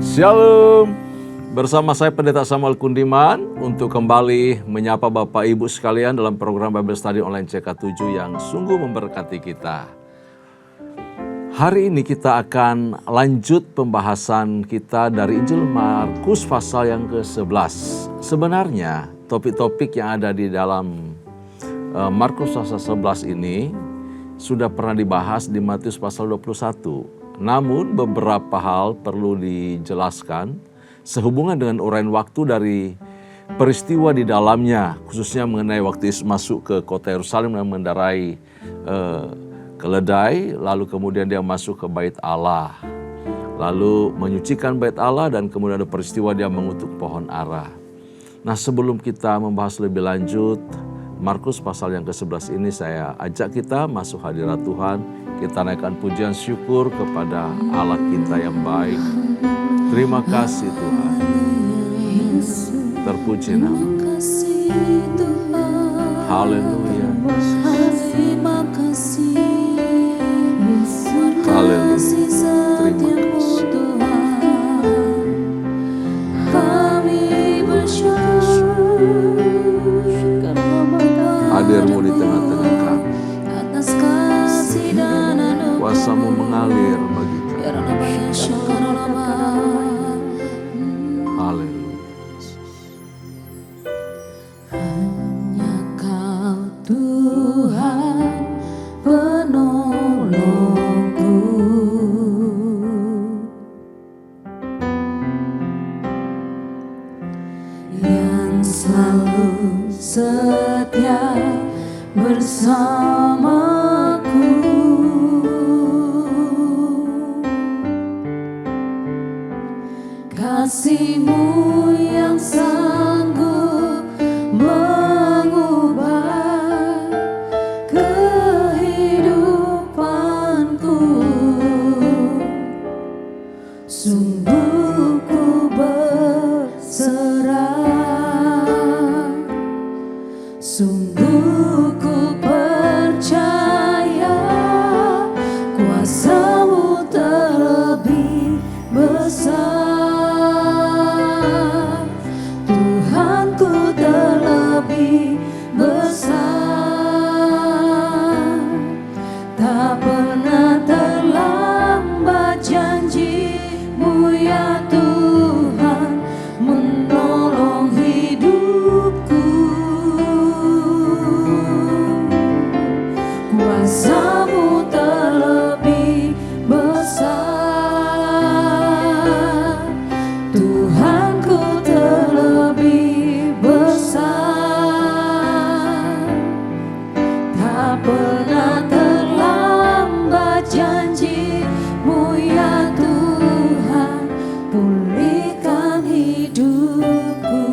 Shalom, bersama saya Pendeta Samuel Kundiman untuk kembali menyapa Bapak Ibu sekalian dalam program Bible Study Online CK7 yang sungguh memberkati kita. Hari ini kita akan lanjut pembahasan kita dari Injil Markus pasal yang ke-11. Sebenarnya topik-topik yang ada di dalam Markus pasal 11 ini sudah pernah dibahas di Matius pasal 21. Namun beberapa hal perlu dijelaskan sehubungan dengan uraian waktu dari peristiwa di dalamnya, khususnya mengenai waktu Yesus masuk ke kota Yerusalem dan mendarai keledai, lalu kemudian dia masuk ke bait Allah, lalu menyucikan bait Allah, dan kemudian ada peristiwa dia mengutuk pohon ara. Nah, sebelum kita membahas lebih lanjut Markus pasal yang ke-11 ini, saya ajak kita masuk hadirat Tuhan. Kita naikkan pujian syukur kepada Allah kita yang baik. Terima kasih Tuhan. Terpuji nama. Haleluya. Terima kasih. Haleluya. Terima kasih. Kami bersyukur Hadirmu di tengah-tengah kami. atas kasih dan Kuasamu mengalir bagi kami. Haleluya. Hanya Kau Tuhan penolongku, yang selalu setia bersamaku. Kasih-Mu yang sanggup mengubah kehidupanku. Sungguh ku berserah, sungguh ku percaya kuasa-Mu terlebih besar. Tuhanku terlebih besar. Tak pernah terlambat janji-Mu ya Tuhan menolong hidupku. Kuasa-Mu terlebih besar. Tuhanku terlebih besar. Tak pernah terlambat janji-Mu ya Tuhan pulihkan hidupku.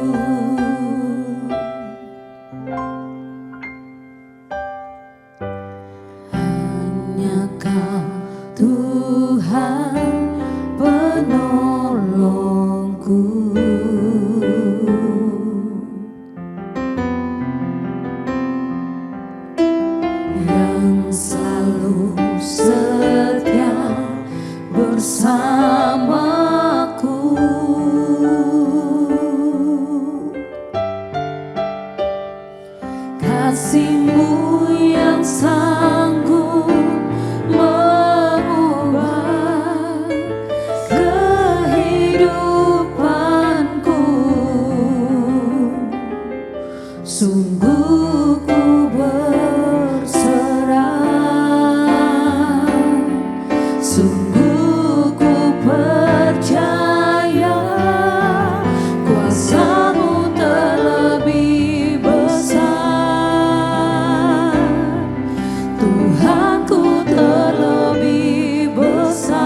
Hanya Kau Tuhan penolongku, yang selalu setia bersamaku. Kasih-Mu yang sanggup mengubah kehidupanku. Sungguh ku berserah, sungguh ku percaya kuasa-Mu terlebih besar. Tuhanku terlebih besar.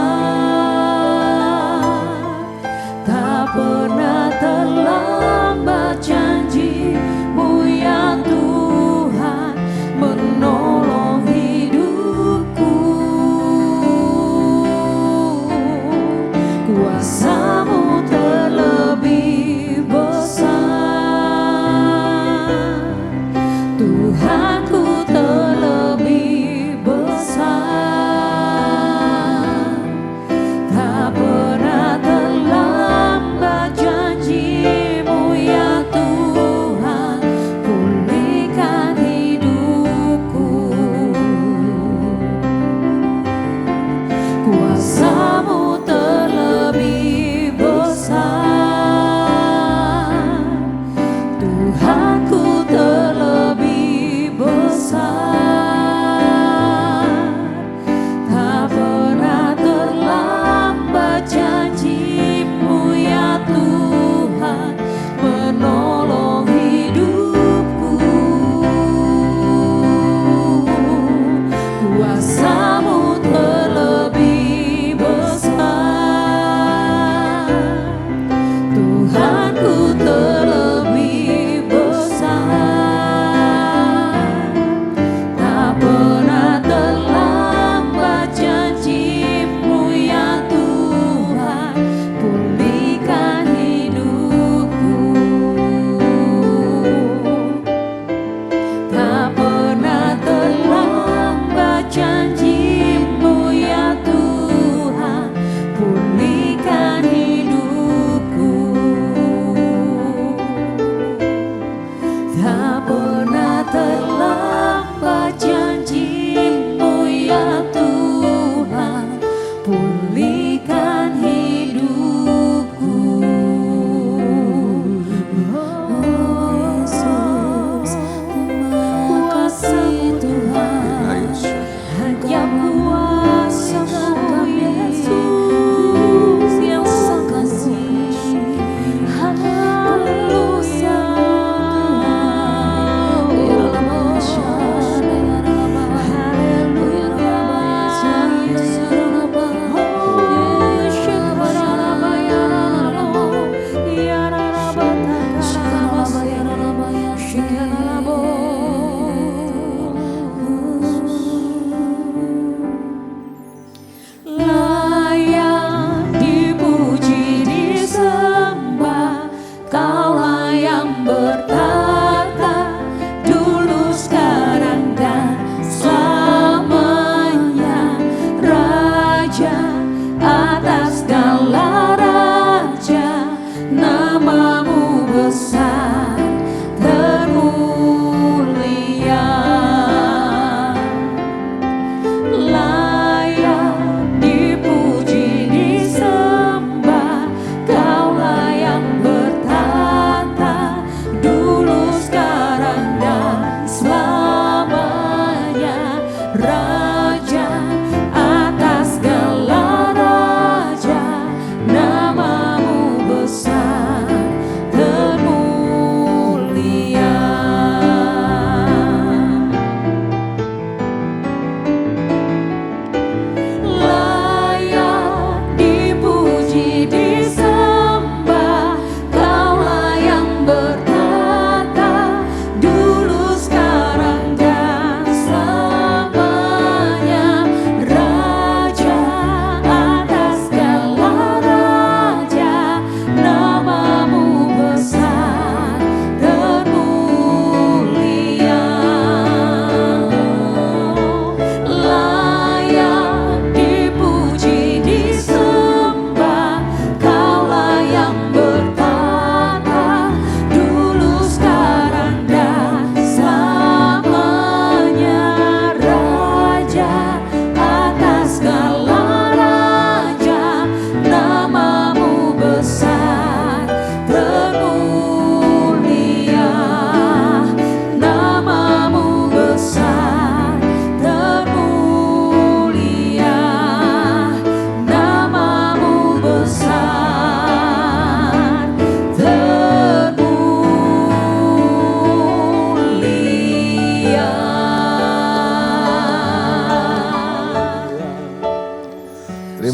Tak pernah terlambat janji-Mu ya Tuhan menolong hidupku. Kuasa-Mu terlebih besar. Tuhanku terlebih besar. Tak pernah terlambat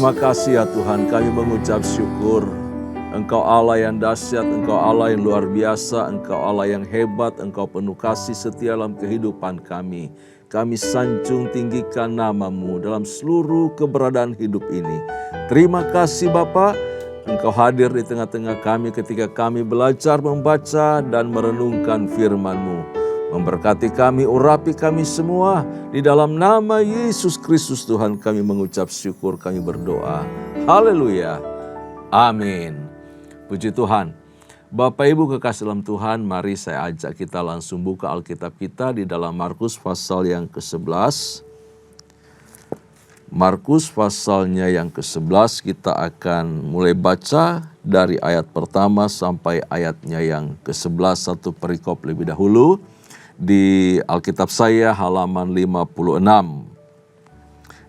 Terima kasih ya Tuhan, kami mengucap syukur. Engkau Allah yang dahsyat, Engkau Allah yang luar biasa, Engkau Allah yang hebat, Engkau penuh kasih setia dalam kehidupan kami. Kami sanjung tinggikan nama-Mu dalam seluruh keberadaan hidup ini. Terima kasih Bapa, Engkau hadir di tengah-tengah kami ketika kami belajar membaca dan merenungkan firman-Mu. Memberkati kami, urapi kami semua. Di dalam nama Yesus Kristus Tuhan kami mengucap syukur, kami berdoa. Haleluya. Amin. Puji Tuhan. Bapak Ibu kekasih dalam Tuhan, mari saya ajak kita langsung buka Alkitab kita di dalam Markus pasal yang ke-11. Markus pasalnya yang ke-11 kita akan mulai baca dari ayat pertama sampai ayatnya yang ke-11, satu perikop lebih dahulu. Di Alkitab saya halaman 56.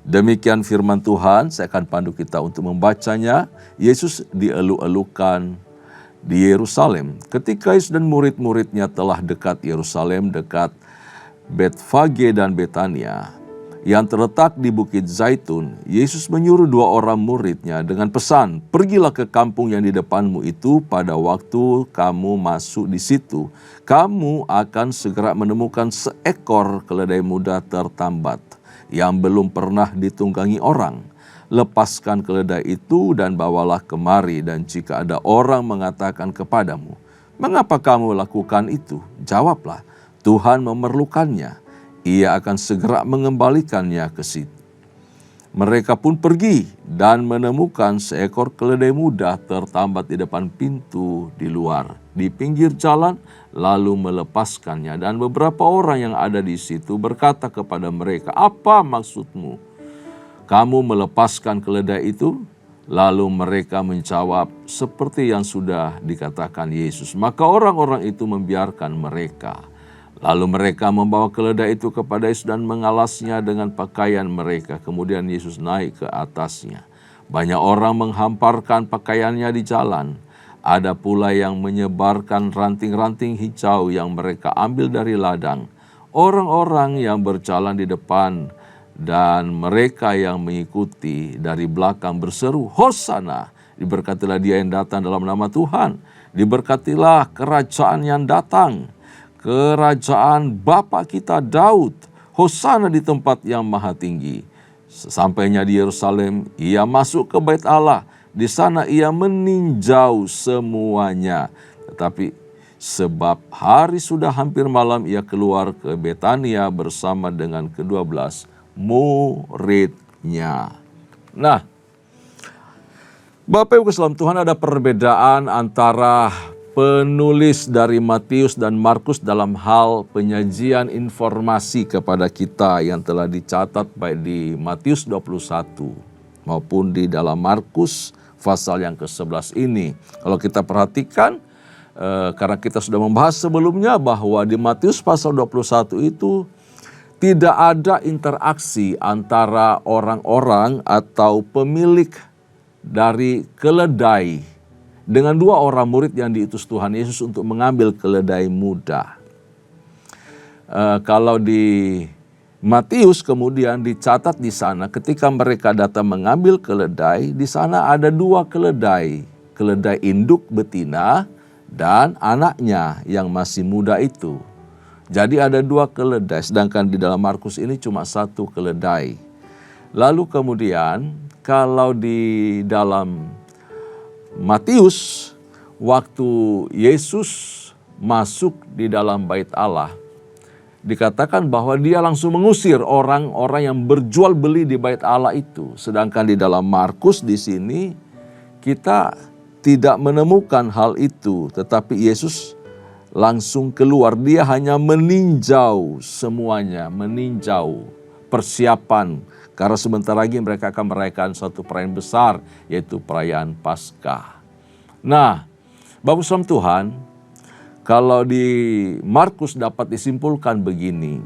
Demikian firman Tuhan, saya akan pandu kita untuk membacanya. Yesus dielu-elukan di Yerusalem. Ketika Yesus dan murid-muridnya telah dekat Yerusalem, dekat Betfage dan Betania, yang terletak di Bukit Zaitun, Yesus menyuruh 2 orang muridnya dengan pesan, "Pergilah ke kampung yang di depanmu itu, pada waktu kamu masuk di situ, kamu akan segera menemukan seekor keledai muda tertambat, yang belum pernah ditunggangi orang. Lepaskan keledai itu dan bawalah kemari, dan jika ada orang mengatakan kepadamu, 'Mengapa kamu lakukan itu?' Jawablah, 'Tuhan memerlukannya.' Ia akan segera mengembalikannya ke situ." Mereka pun pergi dan menemukan seekor keledai muda tertambat di depan pintu di luar, di pinggir jalan, lalu melepaskannya. Dan beberapa orang yang ada di situ berkata kepada mereka, "Apa maksudmu? Kamu melepaskan keledai itu?" Lalu mereka menjawab seperti yang sudah dikatakan Yesus. Maka orang-orang itu membiarkan mereka. Lalu mereka membawa keledai itu kepada Yesus dan mengalasnya dengan pakaian mereka. Kemudian Yesus naik ke atasnya. Banyak orang menghamparkan pakaiannya di jalan. Ada pula yang menyebarkan ranting-ranting hijau yang mereka ambil dari ladang. Orang-orang yang berjalan di depan dan mereka yang mengikuti dari belakang berseru, "Hosana! Diberkatilah dia yang datang dalam nama Tuhan. Diberkatilah kerajaan yang datang. Kerajaan Bapa kita Daud, Hosana di tempat yang maha tinggi." Sesampainya di Yerusalem, ia masuk ke Bait Allah. Di sana ia meninjau semuanya. Tetapi sebab hari sudah hampir malam, ia keluar ke Betania bersama dengan ke-12 muridnya. Nah, Bapak Ibu sekalian Tuhan, ada perbedaan antara penulis dari Matius dan Markus dalam hal penyajian informasi kepada kita yang telah dicatat baik di Matius 21 maupun di dalam Markus pasal yang ke-11 ini. Kalau kita perhatikan, karena kita sudah membahas sebelumnya bahwa di Matius pasal 21 itu tidak ada interaksi antara orang-orang atau pemilik dari keledai dengan 2 orang murid yang diutus Tuhan Yesus untuk mengambil keledai muda. Kalau di Matius kemudian dicatat di sana ketika mereka datang mengambil keledai, di sana ada 2 keledai. Keledai induk betina dan anaknya yang masih muda itu. Jadi ada 2 keledai, sedangkan di dalam Markus ini cuma 1 keledai. Lalu kemudian kalau di dalam Matius, waktu Yesus masuk di dalam Bait Allah, dikatakan bahwa dia langsung mengusir orang-orang yang berjual beli di Bait Allah itu. Sedangkan di dalam Markus di sini kita tidak menemukan hal itu, tetapi Yesus langsung keluar. Dia hanya meninjau semuanya, meninjau persiapan. Karena sebentar lagi mereka akan merayakan suatu perayaan besar, yaitu perayaan Paskah. Nah, Bapak Saudara Tuhan, kalau di Markus dapat disimpulkan begini,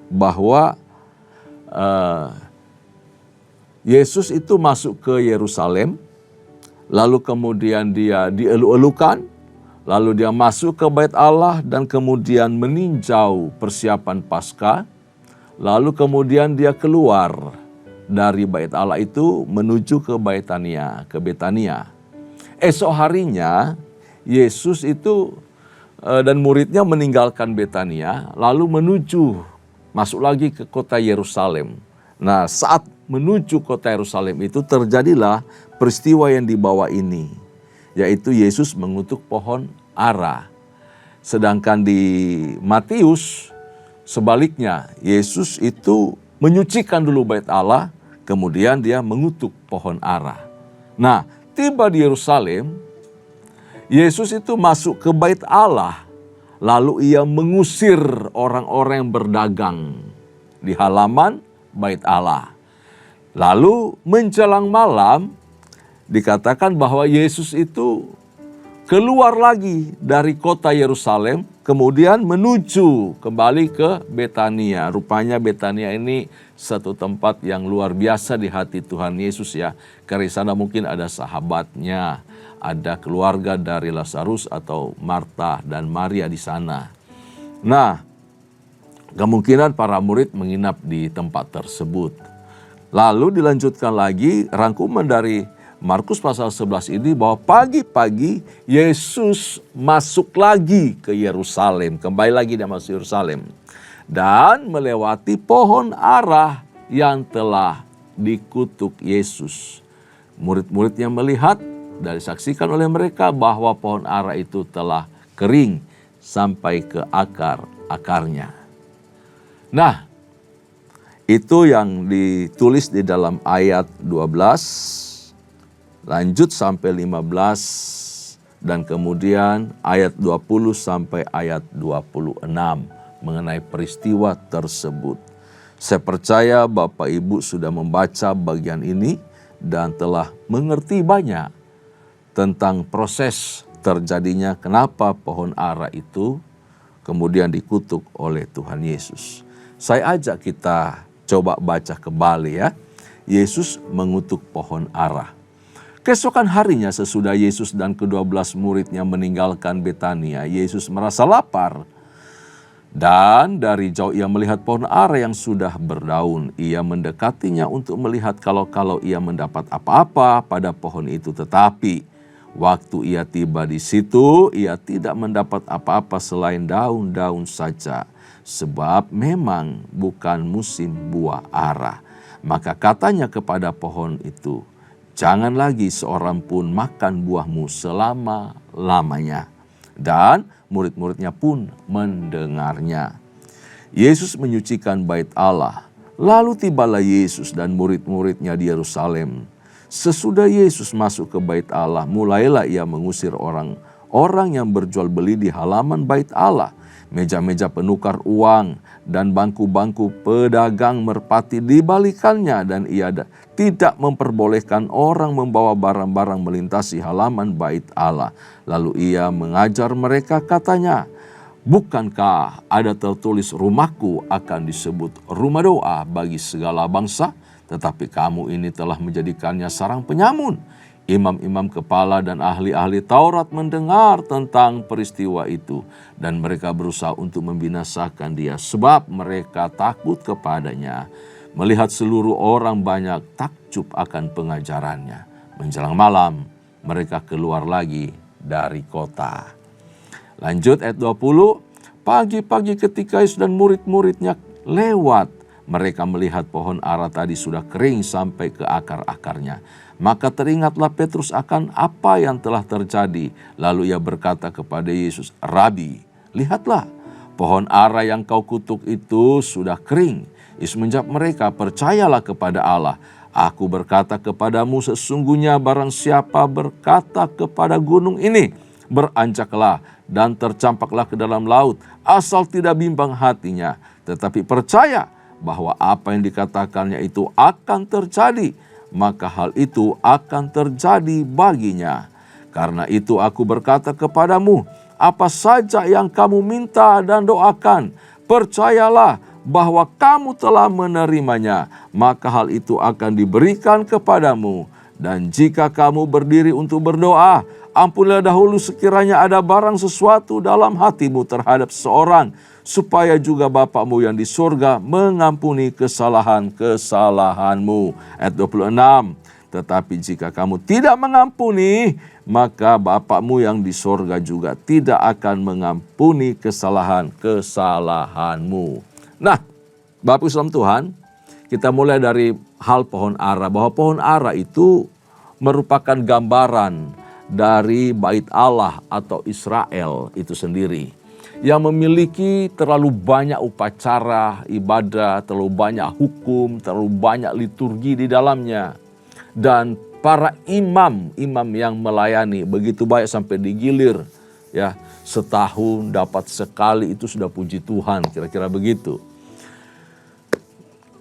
bahwa Yesus itu masuk ke Yerusalem, lalu kemudian dia dielu-elukan, lalu dia masuk ke Bait Allah dan kemudian meninjau persiapan Paskah. Lalu kemudian dia keluar dari bait Allah itu menuju ke Betania. Esok harinya Yesus itu dan muridnya meninggalkan Betania lalu masuk lagi ke kota Yerusalem. Nah, saat menuju kota Yerusalem itu terjadilah peristiwa yang dibawa ini, yaitu Yesus mengutuk pohon ara. Sedangkan di Matius sebaliknya, Yesus itu menyucikan dulu bait Allah, kemudian dia mengutuk pohon ara. Nah, tiba di Yerusalem, Yesus itu masuk ke bait Allah, lalu ia mengusir orang-orang yang berdagang di halaman bait Allah. Lalu menjelang malam dikatakan bahwa Yesus itu keluar lagi dari kota Yerusalem, kemudian menuju kembali ke Betania. Rupanya Betania ini satu tempat yang luar biasa di hati Tuhan Yesus ya. Karena di sana mungkin ada sahabatnya, ada keluarga dari Lazarus atau Marta dan Maria di sana. Nah, kemungkinan para murid menginap di tempat tersebut. Lalu dilanjutkan lagi rangkuman dari Markus pasal 11 ini bahwa pagi-pagi Yesus masuk lagi ke Yerusalem. Kembali lagi dia masuk Yerusalem. Dan melewati pohon ara yang telah dikutuk Yesus. Murid-muridnya melihat dan disaksikan oleh mereka bahwa pohon ara itu telah kering sampai ke akar-akarnya. Nah, itu yang ditulis di dalam ayat 12, lanjut sampai 15, dan kemudian ayat 20 sampai ayat 26 mengenai peristiwa tersebut. Saya percaya Bapak Ibu sudah membaca bagian ini dan telah mengerti banyak tentang proses terjadinya kenapa pohon ara itu kemudian dikutuk oleh Tuhan Yesus. Saya ajak kita coba baca kembali ya. Yesus mengutuk pohon ara. Keesokan harinya sesudah Yesus dan ke-12 muridnya meninggalkan Betania, Yesus merasa lapar. Dan dari jauh ia melihat pohon ara yang sudah berdaun. Ia mendekatinya untuk melihat kalau ia mendapat apa-apa pada pohon itu. Tetapi waktu ia tiba di situ, ia tidak mendapat apa-apa selain daun-daun saja. Sebab memang bukan musim buah ara. Maka katanya kepada pohon itu, jangan lagi seorang pun makan buahmu selama-lamanya. Dan murid-muridnya pun mendengarnya. Yesus menyucikan bait Allah. Lalu tibalah Yesus dan murid-muridnya di Yerusalem. Sesudah Yesus masuk ke bait Allah, mulailah ia mengusir orang-orang yang berjual beli di halaman bait Allah. Meja-meja penukar uang dan bangku-bangku pedagang merpati dibalikannya, dan ia tidak memperbolehkan orang membawa barang-barang melintasi halaman bait Allah. Lalu ia mengajar mereka, katanya, bukankah ada tertulis rumahku akan disebut rumah doa bagi segala bangsa? Tetapi kamu ini telah menjadikannya sarang penyamun. Imam-imam kepala dan ahli-ahli Taurat mendengar tentang peristiwa itu, dan mereka berusaha untuk membinasakan dia, sebab mereka takut kepadanya. Melihat seluruh orang banyak takjub akan pengajarannya. Menjelang malam, mereka keluar lagi dari kota. Lanjut ayat 20, pagi-pagi ketika Yesus dan murid-muridnya lewat, mereka melihat pohon ara tadi sudah kering sampai ke akar-akarnya. Maka teringatlah Petrus akan apa yang telah terjadi. Lalu ia berkata kepada Yesus, Rabi, lihatlah, pohon ara yang kau kutuk itu sudah kering. Yesus menjawab mereka, percayalah kepada Allah. Aku berkata kepadamu, sesungguhnya barang siapa berkata kepada gunung ini, beranjaklah dan tercampaklah ke dalam laut, asal tidak bimbang hatinya, tetapi percaya bahwa apa yang dikatakannya itu akan terjadi, maka hal itu akan terjadi baginya. Karena itu aku berkata kepadamu, apa saja yang kamu minta dan doakan, percayalah bahwa kamu telah menerimanya, maka hal itu akan diberikan kepadamu. Dan jika kamu berdiri untuk berdoa, ampunilah dahulu sekiranya ada barang sesuatu dalam hatimu terhadap seseorang, supaya juga Bapamu yang di surga mengampuni kesalahan-kesalahanmu. Ayat 26. Tetapi jika kamu tidak mengampuni, maka Bapamu yang di surga juga tidak akan mengampuni kesalahan-kesalahanmu. Nah, Bapak Ibu saudara Tuhan, kita mulai dari hal pohon ara, bahwa pohon ara itu merupakan gambaran dari bait Allah atau Israel itu sendiri, yang memiliki terlalu banyak upacara, ibadah, terlalu banyak hukum, terlalu banyak liturgi di dalamnya. Dan para imam yang melayani begitu banyak sampai digilir, ya, setahun dapat sekali, itu sudah puji Tuhan, kira-kira begitu.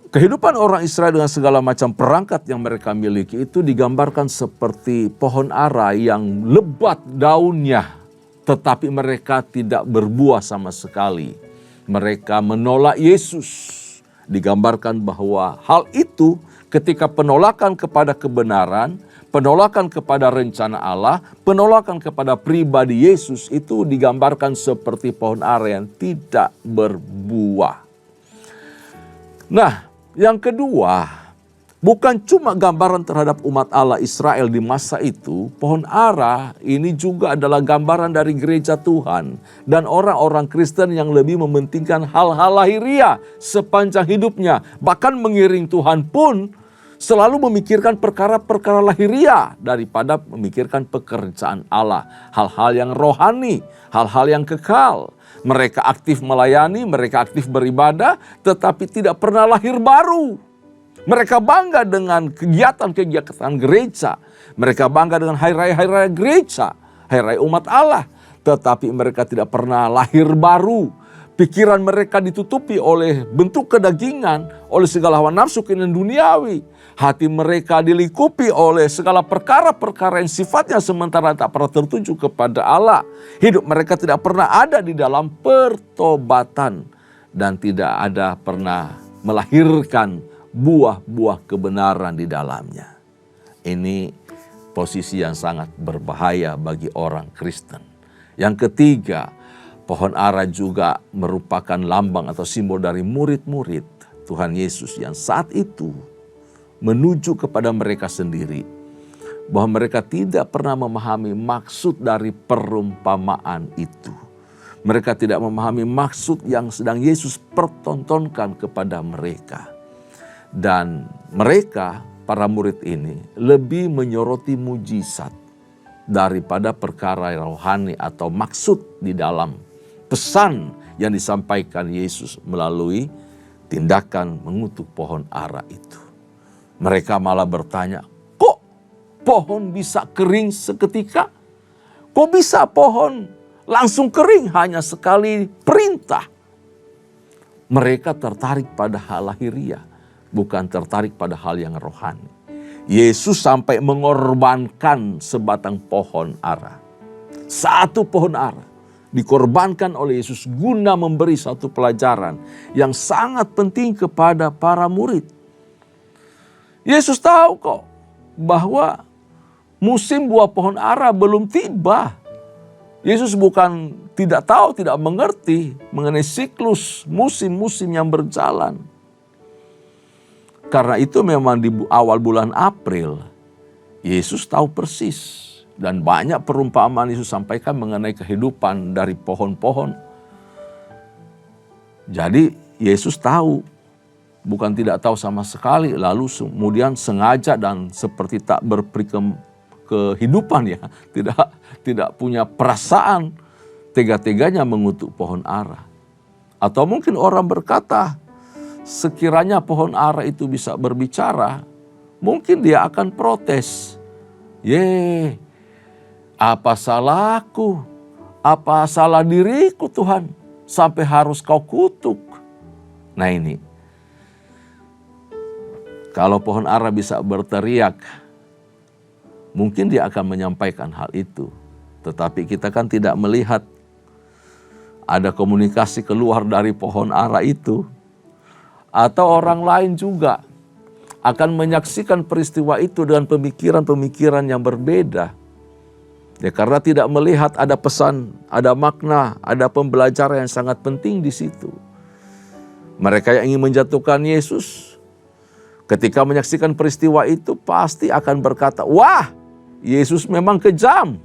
Kehidupan orang Israel dengan segala macam perangkat yang mereka miliki itu digambarkan seperti pohon ara yang lebat daunnya, tetapi mereka tidak berbuah sama sekali. Mereka menolak Yesus. Digambarkan bahwa hal itu ketika penolakan kepada kebenaran, penolakan kepada rencana Allah, penolakan kepada pribadi Yesus itu digambarkan seperti pohon ara yang tidak berbuah. Nah, yang kedua, bukan cuma gambaran terhadap umat Allah Israel di masa itu, pohon ara ini juga adalah gambaran dari gereja Tuhan dan orang-orang Kristen yang lebih mementingkan hal-hal lahiriah sepanjang hidupnya. Bahkan mengiring Tuhan pun selalu memikirkan perkara-perkara lahiriah daripada memikirkan pekerjaan Allah. Hal-hal yang rohani, hal-hal yang kekal. Mereka aktif melayani, mereka aktif beribadah, tetapi tidak pernah lahir baru. Mereka bangga dengan kegiatan-kegiatan gereja. Mereka bangga dengan hari raya gereja, hari raya umat Allah. Tetapi mereka tidak pernah lahir baru. Pikiran mereka ditutupi oleh bentuk kedagingan, oleh segala hawa nafsu keinginan duniawi. Hati mereka dilingkupi oleh segala perkara-perkara yang sifatnya sementara tak pernah tertuju kepada Allah. Hidup mereka tidak pernah ada di dalam pertobatan dan tidak ada pernah melahirkan buah-buah kebenaran di dalamnya. Ini posisi yang sangat berbahaya bagi orang Kristen. Yang ketiga, pohon ara juga merupakan lambang atau simbol dari murid-murid Tuhan Yesus yang saat itu menuju kepada mereka sendiri, bahwa mereka tidak pernah memahami maksud dari perumpamaan itu. Mereka tidak memahami maksud yang sedang Yesus pertontonkan kepada mereka. Dan mereka, para murid ini, lebih menyoroti mujizat daripada perkara rohani atau maksud di dalam pesan yang disampaikan Yesus melalui tindakan mengutuk pohon ara itu. Mereka malah bertanya, kok pohon bisa kering seketika? Kok bisa pohon langsung kering hanya sekali perintah? Mereka tertarik pada hal lahiriah, bukan tertarik pada hal yang rohani. Yesus sampai mengorbankan sebatang pohon ara. Satu pohon ara dikorbankan oleh Yesus guna memberi satu pelajaran yang sangat penting kepada para murid. Yesus tahu kok bahwa musim buah pohon ara belum tiba. Yesus bukan tidak tahu, tidak mengerti mengenai siklus musim-musim yang berjalan. Karena itu memang di awal bulan April, Yesus tahu persis. Dan banyak perumpamaan Yesus sampaikan mengenai kehidupan dari pohon-pohon. Jadi Yesus tahu, bukan tidak tahu sama sekali, lalu kemudian sengaja dan seperti tak berperi kehidupan ya, tidak punya perasaan, tega-teganya mengutuk pohon ara. Atau mungkin orang berkata, sekiranya pohon ara itu bisa berbicara, mungkin dia akan protes. Apa salahku? Apa salah diriku Tuhan? Sampai harus kau kutuk. Nah ini, kalau pohon ara bisa berteriak, mungkin dia akan menyampaikan hal itu. Tetapi kita kan tidak melihat ada komunikasi keluar dari pohon ara itu. Atau orang lain juga. akan menyaksikan peristiwa itu dengan pemikiran-pemikiran yang berbeda. Ya, karena tidak melihat ada pesan, ada makna, ada pembelajaran yang sangat penting di situ. Mereka yang ingin menjatuhkan Yesus, ketika menyaksikan peristiwa itu pasti akan berkata, wah, Yesus memang kejam.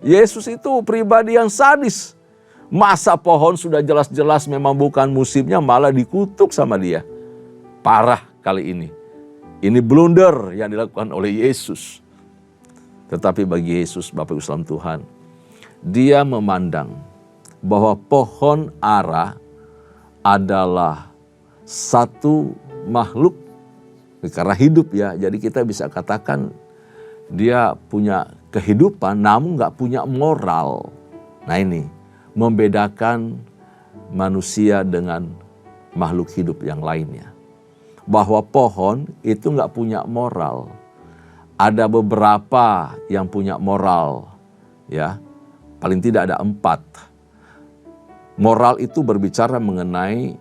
Yesus itu pribadi yang sadis. Masa pohon sudah jelas-jelas memang bukan musimnya malah dikutuk sama dia. Parah kali ini. Ini blunder yang dilakukan oleh Yesus. Tetapi bagi Yesus, Bapak Ibu saudara Tuhan, dia memandang bahwa pohon ara adalah satu makhluk karena hidup ya. Jadi kita bisa katakan dia punya kehidupan namun gak punya moral. Nah ini membedakan manusia dengan makhluk hidup yang lainnya. Bahwa pohon itu gak punya moral. Ada beberapa yang punya moral, ya, paling tidak ada 4. Moral itu berbicara mengenai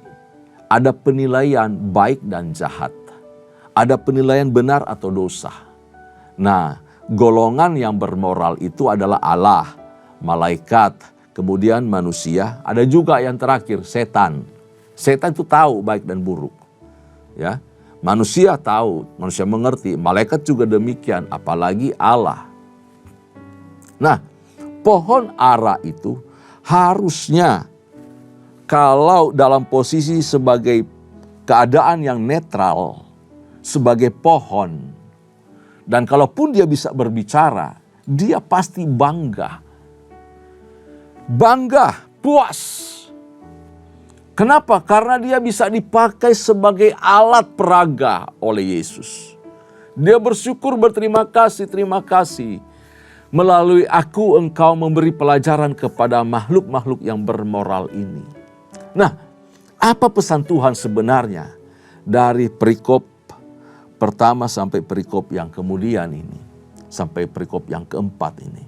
ada penilaian baik dan jahat. Ada penilaian benar atau dosa. Nah, golongan yang bermoral itu adalah Allah, malaikat, kemudian manusia, ada juga yang terakhir setan. Setan itu tahu baik dan buruk. Ya. Manusia tahu, manusia mengerti, malaikat juga demikian, apalagi Allah. Nah, pohon ara itu harusnya kalau dalam posisi sebagai keadaan yang netral, sebagai pohon, dan kalaupun dia bisa berbicara, dia pasti bangga. Bangga, puas. Kenapa? Karena dia bisa dipakai sebagai alat peraga oleh Yesus. Dia bersyukur, berterima kasih, terima kasih. Melalui aku engkau memberi pelajaran kepada makhluk-makhluk yang bermoral ini. Nah, apa pesan Tuhan sebenarnya dari perikop pertama sampai perikop yang kemudian ini? Sampai perikop yang keempat ini.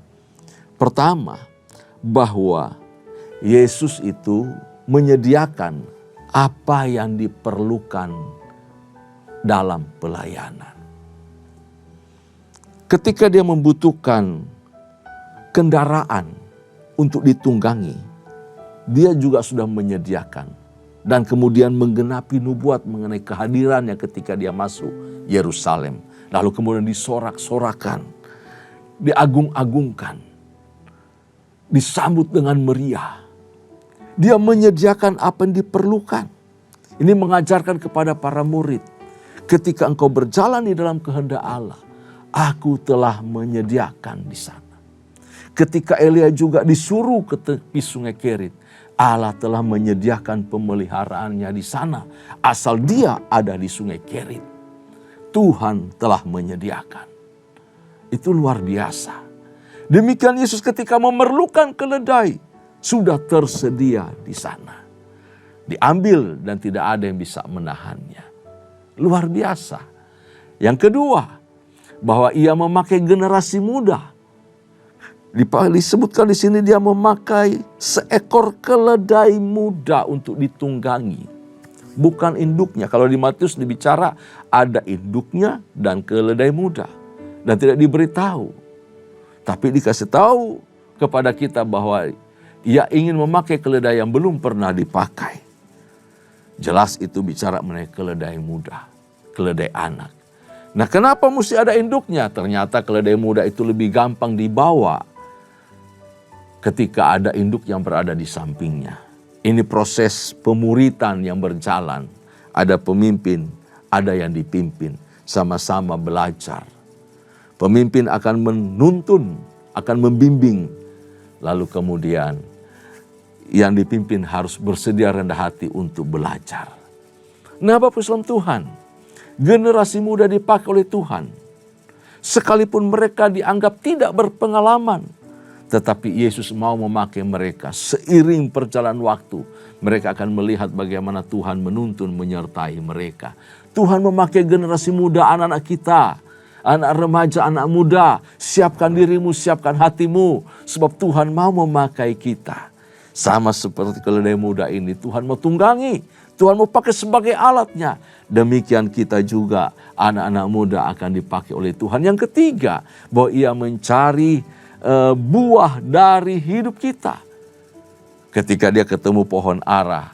Pertama, bahwa Yesus itu menyediakan apa yang diperlukan dalam pelayanan. Ketika dia membutuhkan kendaraan untuk ditunggangi, dia juga sudah menyediakan dan kemudian menggenapi nubuat mengenai kehadirannya ketika dia masuk Yerusalem. Lalu kemudian disorak-sorakan, diagung-agungkan, disambut dengan meriah. Dia menyediakan apa yang diperlukan. Ini mengajarkan kepada para murid, ketika engkau berjalan di dalam kehendak Allah, aku telah menyediakan di sana. Ketika Elia juga disuruh ke tepi sungai Kerit, Allah telah menyediakan pemeliharaannya di sana. Asal dia ada di sungai Kerit, Tuhan telah menyediakan. Itu luar biasa. Demikian Yesus ketika memerlukan keledai, sudah tersedia di sana. Diambil dan tidak ada yang bisa menahannya. Luar biasa. Yang kedua, bahwa ia memakai generasi muda. Disebutkan di sini dia memakai seekor keledai muda untuk ditunggangi. Bukan induknya. Kalau di Matius dibicara ada induknya dan keledai muda. Dan tidak diberitahu. Tapi dikasih tahu kepada kita bahwa ia ingin memakai keledai yang belum pernah dipakai. Jelas itu bicara mengenai keledai muda, keledai anak. Nah, kenapa mesti ada induknya? Ternyata keledai muda itu lebih gampang dibawa ketika ada induk yang berada di sampingnya. Ini proses pemuritan yang berjalan. Ada pemimpin, ada yang dipimpin, sama-sama belajar. Pemimpin akan menuntun, akan membimbing, lalu kemudian yang dipimpin harus bersedia rendah hati untuk belajar. Nah, Bapak Islam Tuhan, generasi muda dipakai oleh Tuhan. Sekalipun mereka dianggap tidak berpengalaman, tetapi Yesus mau memakai mereka. Seiring perjalanan waktu, mereka akan melihat bagaimana Tuhan menuntun menyertai mereka. Tuhan memakai generasi muda, anak-anak kita, anak remaja, anak muda. Siapkan dirimu, siapkan hatimu, sebab Tuhan mau memakai kita. Sama seperti keledai muda ini, Tuhan mau tunggangi, Tuhan mau pakai sebagai alatnya. Demikian kita juga, anak-anak muda akan dipakai oleh Tuhan. Yang ketiga, bahwa ia mencari buah dari hidup kita. Ketika dia ketemu pohon ara,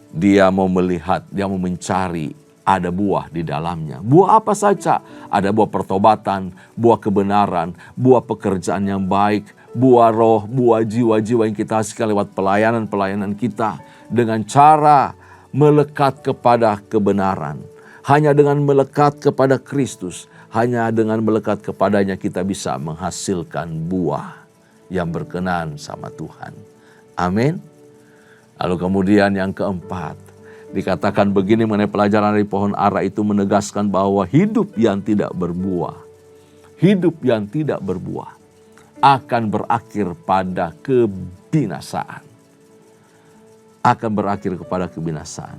dia mau melihat, dia mau mencari ada buah di dalamnya. Buah apa saja? Ada buah pertobatan, buah kebenaran, buah pekerjaan yang baik, buah roh, buah jiwa-jiwa yang kita hasilkan lewat pelayanan-pelayanan kita. Dengan cara melekat kepada kebenaran. Hanya dengan melekat kepada Kristus, hanya dengan melekat kepadanya kita bisa menghasilkan buah yang berkenan sama Tuhan. Amin. Lalu kemudian yang keempat, dikatakan begini mengenai pelajaran dari pohon ara itu menegaskan bahwa hidup yang tidak berbuah, hidup yang tidak berbuah akan berakhir pada kebinasaan. Akan berakhir kepada kebinasaan.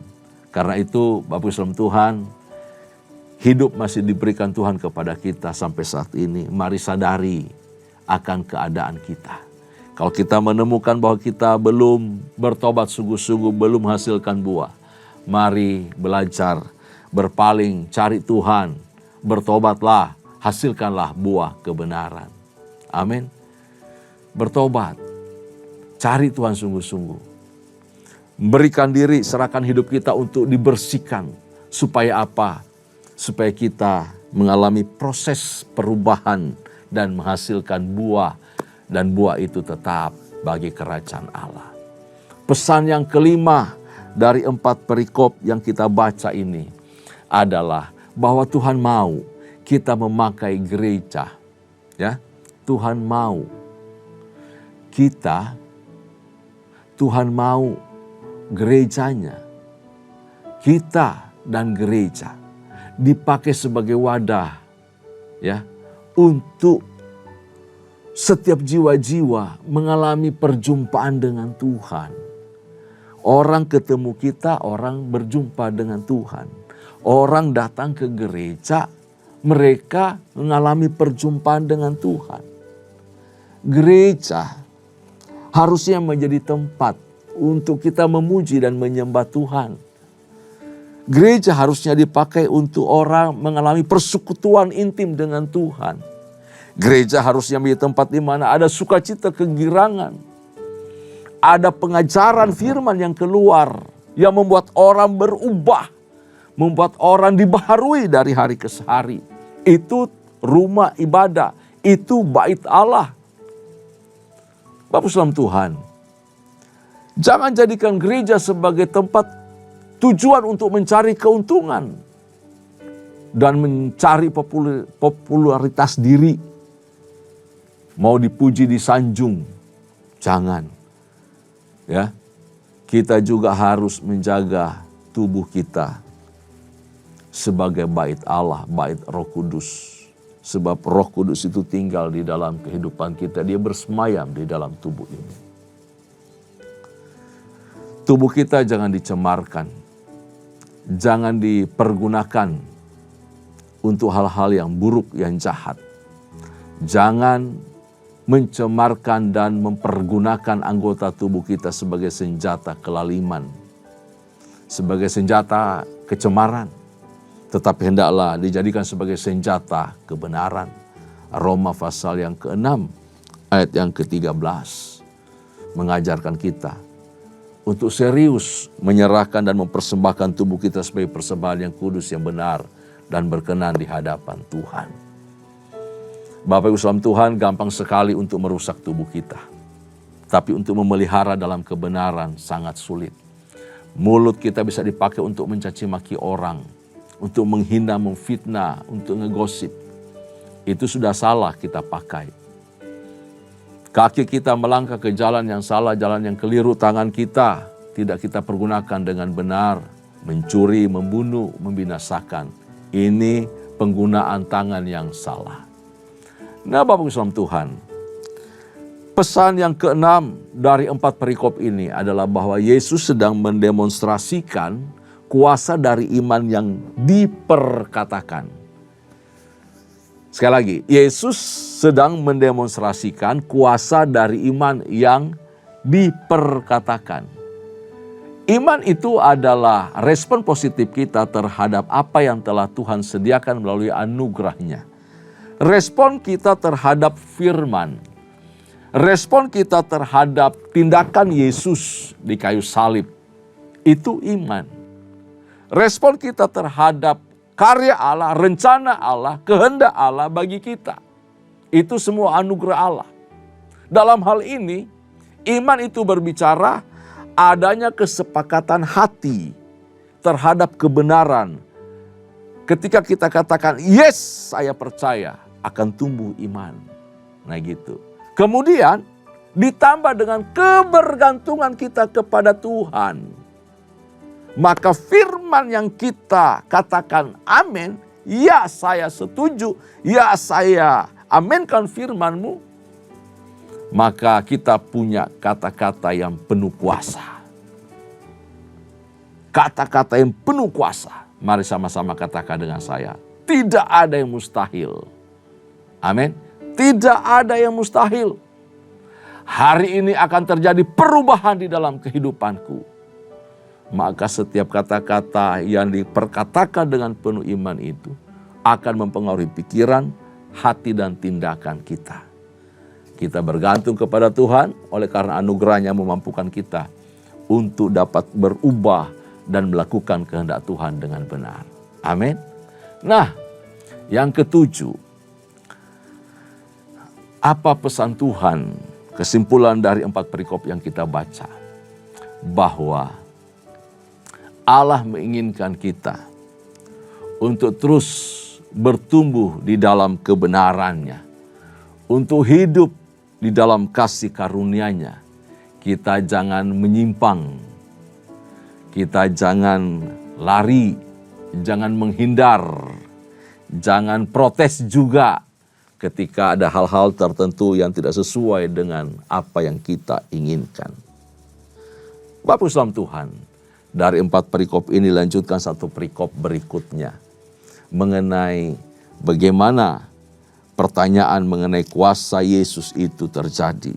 Karena itu Bapak Ibu Tuhan, hidup masih diberikan Tuhan kepada kita sampai saat ini. Mari sadari akan keadaan kita. Kalau kita menemukan bahwa kita belum bertobat sungguh-sungguh, belum menghasilkan buah, mari belajar, berpaling, cari Tuhan, bertobatlah, hasilkanlah buah kebenaran. Amin. Bertobat, cari Tuhan sungguh-sungguh. Berikan diri, serahkan hidup kita untuk dibersihkan. Supaya apa? Supaya kita mengalami proses perubahan dan menghasilkan buah. Dan buah itu tetap bagi kerajaan Allah. Pesan yang kelima dari 4 perikop yang kita baca ini adalah bahwa Tuhan mau kita memakai gereja. Ya, Tuhan mau kita, Tuhan mau gerejanya, kita dan gereja dipakai sebagai wadah, ya, untuk setiap jiwa-jiwa mengalami perjumpaan dengan Tuhan. Orang ketemu kita, orang berjumpa dengan Tuhan. Orang datang ke gereja, mereka mengalami perjumpaan dengan Tuhan. Gereja harusnya menjadi tempat untuk kita memuji dan menyembah Tuhan. Gereja harusnya dipakai untuk orang mengalami persekutuan intim dengan Tuhan. Gereja harusnya menjadi tempat di mana ada sukacita kegirangan. Ada pengajaran firman yang keluar yang membuat orang berubah. Membuat orang dibaharui dari hari ke hari. Itu rumah ibadah. Itu bait Allah. Bapak Salam Tuhan. Jangan jadikan gereja sebagai tempat tujuan untuk mencari keuntungan. Dan mencari popularitas diri. Mau dipuji, disanjung. Jangan. Ya. Kita juga harus menjaga tubuh kita sebagai bait Allah, bait Roh Kudus. Sebab Roh Kudus itu tinggal di dalam kehidupan kita. Dia bersemayam di dalam tubuh ini. Tubuh kita jangan dicemarkan. Jangan dipergunakan untuk hal-hal yang buruk, yang jahat. Jangan mencemarkan dan mempergunakan anggota tubuh kita sebagai senjata kelaliman, sebagai senjata kecemaran, tetapi hendaklah dijadikan sebagai senjata kebenaran. Roma pasal yang ke-6 ayat yang ke-13 mengajarkan kita untuk serius menyerahkan dan mempersembahkan tubuh kita sebagai persembahan yang kudus, yang benar dan berkenan di hadapan Tuhan. Bapak Ibu saudara Tuhan, gampang sekali untuk merusak tubuh kita. Tapi untuk memelihara dalam kebenaran sangat sulit. Mulut kita bisa dipakai untuk mencaci maki orang, untuk menghina, memfitnah, untuk ngegosip. Itu sudah salah kita pakai. Kaki kita melangkah ke jalan yang salah, jalan yang keliru, tangan kita tidak kita pergunakan dengan benar, mencuri, membunuh, membinasakan. Ini penggunaan tangan yang salah. Nah Bapak Ibu saudara Tuhan, pesan yang keenam dari 4 perikop ini adalah bahwa Yesus sedang mendemonstrasikan kuasa dari iman yang diperkatakan. Sekali lagi, Yesus sedang mendemonstrasikan kuasa dari iman yang diperkatakan. Iman itu adalah respon positif kita terhadap apa yang telah Tuhan sediakan melalui anugerah-Nya. Respon kita terhadap firman. Respon kita terhadap tindakan Yesus di kayu salib. Itu iman. Respon kita terhadap karya Allah, rencana Allah, kehendak Allah bagi kita. Itu semua anugerah Allah. Dalam hal ini, iman itu berbicara adanya kesepakatan hati terhadap kebenaran. Ketika kita katakan, yes, saya percaya, akan tumbuh iman. Nah gitu. Kemudian ditambah dengan kebergantungan kita kepada Tuhan. Maka firman yang kita katakan amin, ya saya setuju, ya saya aminkan firman-Mu. Maka kita punya kata-kata yang penuh kuasa. Kata-kata yang penuh kuasa. Mari sama-sama katakan dengan saya. Tidak ada yang mustahil. Amin. Tidak ada yang mustahil. Hari ini akan terjadi perubahan di dalam kehidupanku. Maka setiap kata-kata yang diperkatakan dengan penuh iman itu akan mempengaruhi pikiran, hati dan tindakan kita. Kita bergantung kepada Tuhan oleh karena anugerah-Nya memampukan kita untuk dapat berubah dan melakukan kehendak Tuhan dengan benar. Amin. Nah, yang ketujuh, apa pesan Tuhan? Kesimpulan dari 4 perikop yang kita baca. Bahwa Allah menginginkan kita untuk terus bertumbuh di dalam kebenaran-Nya. Untuk hidup di dalam kasih karunia-Nya. Kita jangan menyimpang. Kita jangan lari. Jangan menghindar. Jangan protes juga ketika ada hal-hal tertentu yang tidak sesuai dengan apa yang kita inginkan. Bapak Islam Tuhan, dari 4 perikop ini lanjutkan 1 perikop berikutnya. Mengenai bagaimana pertanyaan mengenai kuasa Yesus itu terjadi.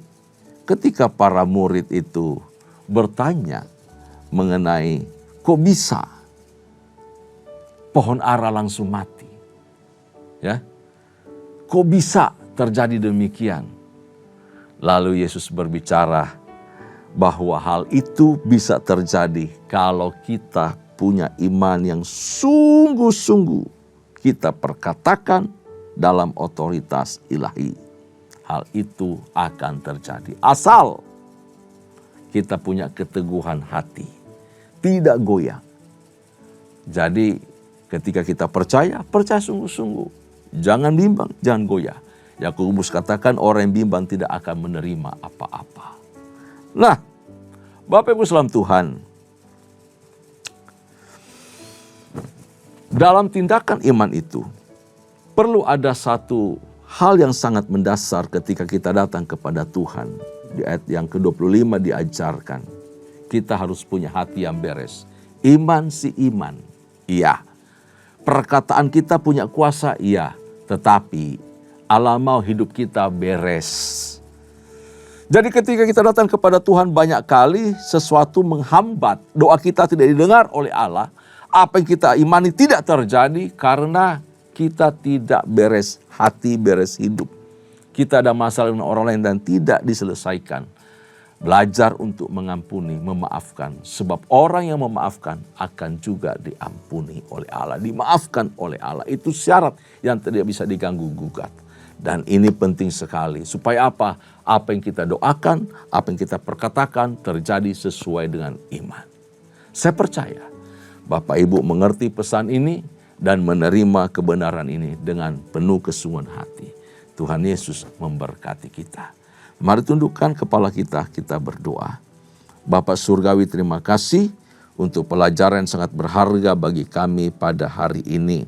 Ketika para murid itu bertanya mengenai kok bisa pohon ara langsung mati. Ya. Kok bisa terjadi demikian? Lalu Yesus berbicara bahwa hal itu bisa terjadi kalau kita punya iman yang sungguh-sungguh kita perkatakan dalam otoritas ilahi. Hal itu akan terjadi asal kita punya keteguhan hati, tidak goyah. Jadi ketika kita percaya sungguh-sungguh. Jangan bimbang, jangan goyah. Yakobus katakan orang yang bimbang tidak akan menerima apa-apa. Nah, Bapak Ibu Salam Tuhan, dalam tindakan iman itu, perlu ada satu hal yang sangat mendasar ketika kita datang kepada Tuhan. Di ayat yang ke-25 diajarkan, kita harus punya hati yang beres. Iman si iman, iya. Perkataan kita punya kuasa, iya. Tetapi Allah mau hidup kita beres. Jadi ketika kita datang kepada Tuhan banyak kali sesuatu menghambat. Doa kita tidak didengar oleh Allah. Apa yang kita imani tidak terjadi karena kita tidak beres hati, beres hidup. Kita ada masalah dengan orang lain dan tidak diselesaikan. Belajar untuk mengampuni, memaafkan. Sebab orang yang memaafkan akan juga diampuni oleh Allah. Dimaafkan oleh Allah. Itu syarat yang tidak bisa diganggu gugat. Dan ini penting sekali. Supaya apa? Apa yang kita doakan, apa yang kita perkatakan terjadi sesuai dengan iman. Saya percaya Bapak Ibu mengerti pesan ini dan menerima kebenaran ini dengan penuh kesungguhan hati. Tuhan Yesus memberkati kita. Mari tundukkan kepala kita, kita berdoa. Bapak Surgawi, terima kasih untuk pelajaran yang sangat berharga bagi kami pada hari ini.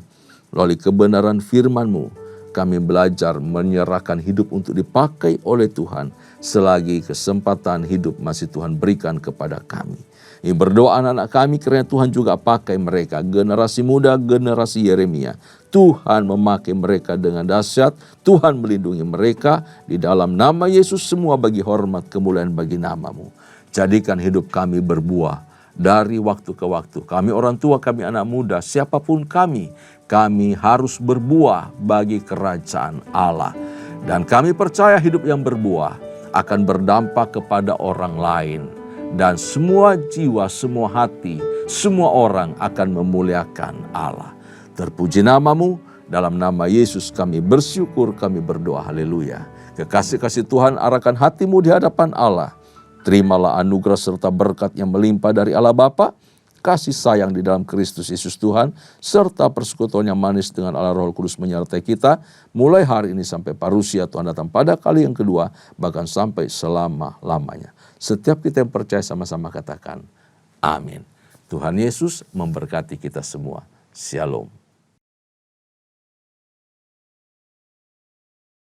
Melalui kebenaran firman-Mu, kami belajar menyerahkan hidup untuk dipakai oleh Tuhan selagi kesempatan hidup masih Tuhan berikan kepada kami. Ini berdoa anak-anak kami kiranya Tuhan juga pakai mereka, generasi muda, generasi Yeremia. Tuhan memakai mereka dengan dahsyat, Tuhan melindungi mereka. Di dalam nama Yesus semua bagi hormat kemuliaan bagi nama-Mu. Jadikan hidup kami berbuah dari waktu ke waktu. Kami orang tua, kami anak muda, siapapun kami harus berbuah bagi kerajaan Allah. Dan kami percaya hidup yang berbuah akan berdampak kepada orang lain. Dan semua jiwa, semua hati, semua orang akan memuliakan Allah. Terpuji namamu, dalam nama Yesus kami bersyukur, kami berdoa, haleluya. Kekasih-kasih Tuhan, arahkan hatimu di hadapan Allah. Terimalah anugerah serta berkat yang melimpah dari Allah Bapa, kasih sayang di dalam Kristus Yesus Tuhan, serta persekutuan yang manis dengan Allah Roh Kudus menyertai kita, mulai hari ini sampai parusia Tuhan datang pada kali yang kedua, bahkan sampai selama-lamanya. Setiap kita yang percaya sama-sama katakan, amin. Tuhan Yesus memberkati kita semua. Shalom.